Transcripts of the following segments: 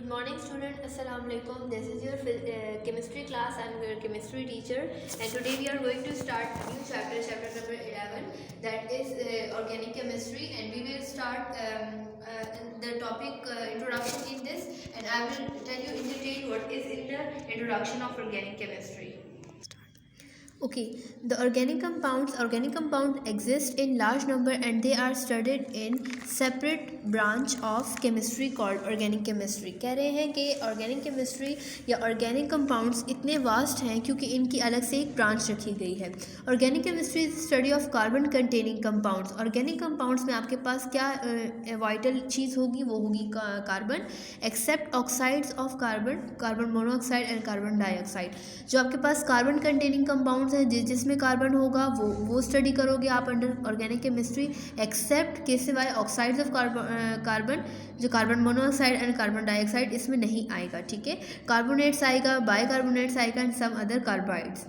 Good morning student, Assalamu alaikum. This is your chemistry class. I am your chemistry teacher and today we are going to start new chapter number 11, that is organic chemistry, and we will start the topic introduction in this, and I will tell you in detail what is in the introduction of organic chemistry. Okay, the organic compounds exist in large number and they are studied in separate branch of chemistry called organic chemistry. कह रहे हैं कि organic chemistry या organic compounds इतने vast हैं क्योंकि इनकी अलग से एक branch रखी गई है. Organic chemistry is study of carbon containing compounds. Organic compounds में आपके पास क्या vital चीज़ होगी, वो होगी carbon, except oxides of carbon monoxide and carbon dioxide. जो आपके पास कार्बन कंटेनिंग कंपाउंड्स है जिसमें कार्बन होगा वो स्टडी करोगे आप अंडर ऑर्गेनिक केमिस्ट्री, एक्सेप्ट के सिवाय ऑक्साइड्स ऑफ कार्बन जो carbon monoxide and carbon dioxide इसमें नहीं आएगा. ठीक है, कार्बोनेट्स आएगा, बाइकार्बोनेट्स आएगा and some other carbides.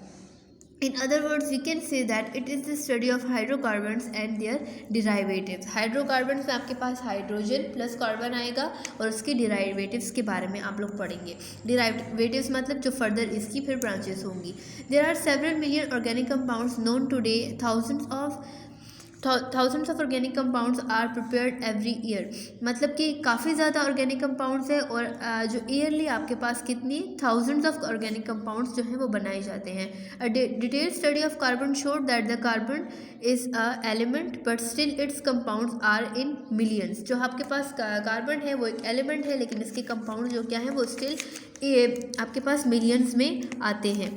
In other words, we can say that it is the study of hydrocarbons and their derivatives. Hydrocarbons में आपके पास हाइड्रोजन प्लस कार्बन आएगा और उसके डिराइवेटिव्स के बारे में आप लोग पढ़ेंगे. डिराइवेटिव्स मतलब जो फर्दर इसकी फिर ब्रांचेस होंगी. There are several million organic compounds known today. Thousands of organic compounds are prepared every year. मतलब कि काफ़ी ज़्यादा ऑर्गेनिक कंपाउंड्स है और जो ईयरली आपके पास कितनी थाउजेंड्स ऑफ ऑर्गेनिक कंपाउंड्स जो हैं वो बनाए जाते हैं. A detail study of carbon showed that the carbon is a element but still its compounds are in millions. जो आपके पास कार्बन है वो एक एलिमेंट है लेकिन इसके कंपाउंड जो क्या है वो स्टिल आपके पास मिलियंस में आते हैं.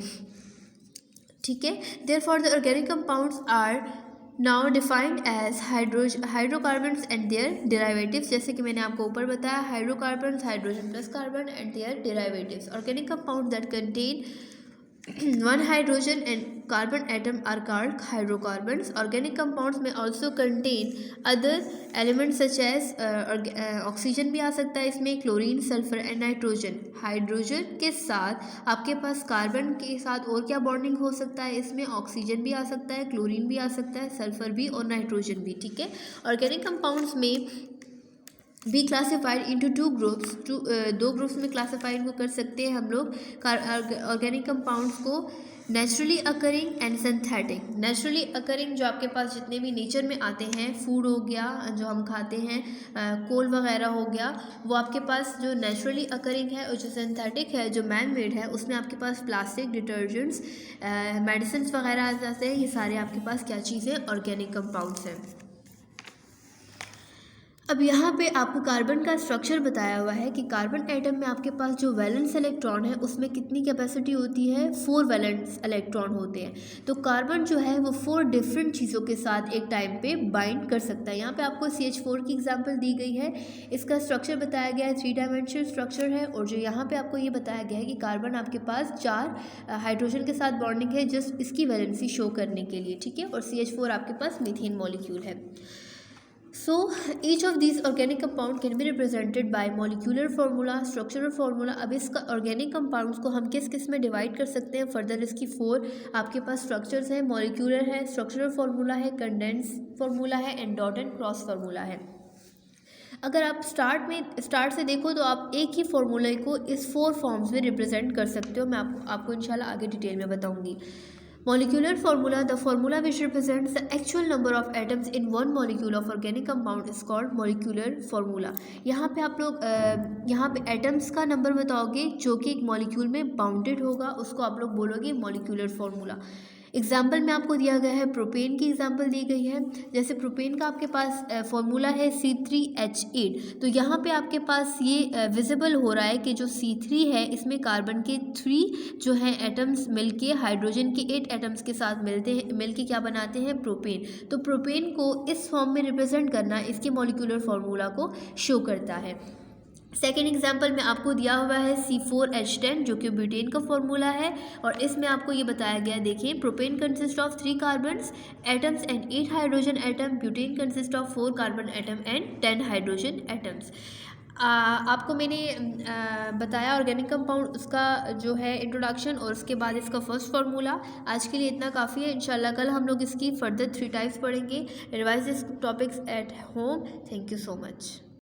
ठीक है, therefore the organic compounds are now defined as hydrocarbons and their derivatives. जैसे कि मैंने आपको ऊपर बताया, hydrocarbons hydrogen plus carbon and their derivatives. Organic compound that contain one hydrogen and carbon atom are called hydrocarbons. Organic compounds may also contain other elements such as oxygen भी आ सकता है इसमें, chlorine, sulphur and nitrogen. Hydrogen के साथ आपके पास carbon के साथ और क्या बॉन्डिंग हो सकता है, इसमें ऑक्सीजन भी आ सकता है, क्लोरीन भी आ सकता है, सल्फर भी और नाइट्रोजन भी. ठीक है, ऑर्गेनिक कंपाउंड्स में B classified into two groups. दो ग्रुप्स में क्लासीफाइड इनको कर सकते हैं हम लोग ऑर्गेनिक कंपाउंड्स को, naturally occurring and synthetic. Naturally occurring जो आपके पास जितने भी नेचर में आते हैं, फूड हो गया जो हम खाते हैं, कोल वगैरह हो गया, वो आपके पास जो नेचुरली अकरिंग है, और जो सिंथेटिक है जो मैन मेड है उसमें आपके पास प्लास्टिक, डिटर्जेंट्स, मेडिसिन वगैरह आ जाते हैं. ये सारे आपके पास क्या चीज़ें, ऑर्गेनिक कंपाउंड्स हैं. अब यहाँ पे आपको कार्बन का स्ट्रक्चर बताया हुआ है कि कार्बन एटम में आपके पास जो वैलेंस इलेक्ट्रॉन है उसमें कितनी कैपेसिटी होती है, 4 वैलेंस इलेक्ट्रॉन होते हैं. तो कार्बन जो है वो 4 डिफरेंट चीज़ों के साथ एक टाइम पे बाइंड कर सकता है. यहाँ पे आपको CH4 की एग्जांपल दी गई है. इसका स्ट्रक्चर बताया गया है 3 डायमेंशनल स्ट्रक्चर है. और जो यहाँ पे आपको ये बताया गया है कि कार्बन आपके पास 4 हाइड्रोजन के साथ बॉन्डिंग है जस्ट इसकी वैलेंसी शो करने के लिए. ठीक है, और CH4 आपके पास मीथेन मॉलिक्यूल है. So each of these organic compound can be represented by molecular formula, structural formula. अब इसका organic compounds को हम किस किस में डिवाइड कर सकते हैं, फर्दर इसकी 4 आपके पास स्ट्रक्चर्स हैं. मॉलिक्यूलर है, स्ट्रक्चरल फार्मूला है, कंडेंस फार्मूला है and dot and cross formula है. अगर आप स्टार्ट से देखो तो आप एक ही फार्मूले को इस 4 फॉर्म्स में रिप्रेजेंट कर सकते हो. मैं आपको इंशाल्लाह आगे डिटेल में बताऊँगी. Molecular formula, the formula which represents the actual number of atoms in one molecule of organic compound is called molecular formula. यहाँ पे आप लोग यहाँ पे एटम्स का नंबर बताओगे जो कि एक मॉलिक्यूल में बाउंडेड होगा, उसको आप लोग बोलोगे मोलिकुलर फार्मूला. एग्जाम्पल में आपको दिया गया है, प्रोपेन की एग्जाम्पल दी गई है. जैसे प्रोपेन का आपके पास फॉर्मूला है C3H8. तो यहाँ पे आपके पास ये विजिबल हो रहा है कि जो C3 है इसमें कार्बन के 3 जो हैं एटम्स मिलके हाइड्रोजन के 8 एटम्स के साथ मिलके क्या बनाते हैं, प्रोपेन. तो प्रोपेन को इस फॉर्म में रिप्रेजेंट करना इसके मॉलिक्यूलर फार्मूला को शो करता है. सेकेंड एग्जाम्पल में आपको दिया हुआ है C4H10 जो कि ब्यूटेन का फॉर्मूला है. और इसमें आपको ये बताया गया है, देखिए, propane consist of 3 carbons atoms and 8 hydrogen atom. Butane consist of 4 carbon atom and 10 hydrogen atoms. आपको मैंने बताया ऑर्गेनिक कंपाउंड, उसका जो है इंट्रोडक्शन और उसके बाद इसका फर्स्ट फार्मूला. आज के लिए इतना काफ़ी है. इंशाल्लाह कल हम लोग इसकी फर्दर 3 टाइप्स पढ़ेंगे. Revise this topics at home. Thank you so much.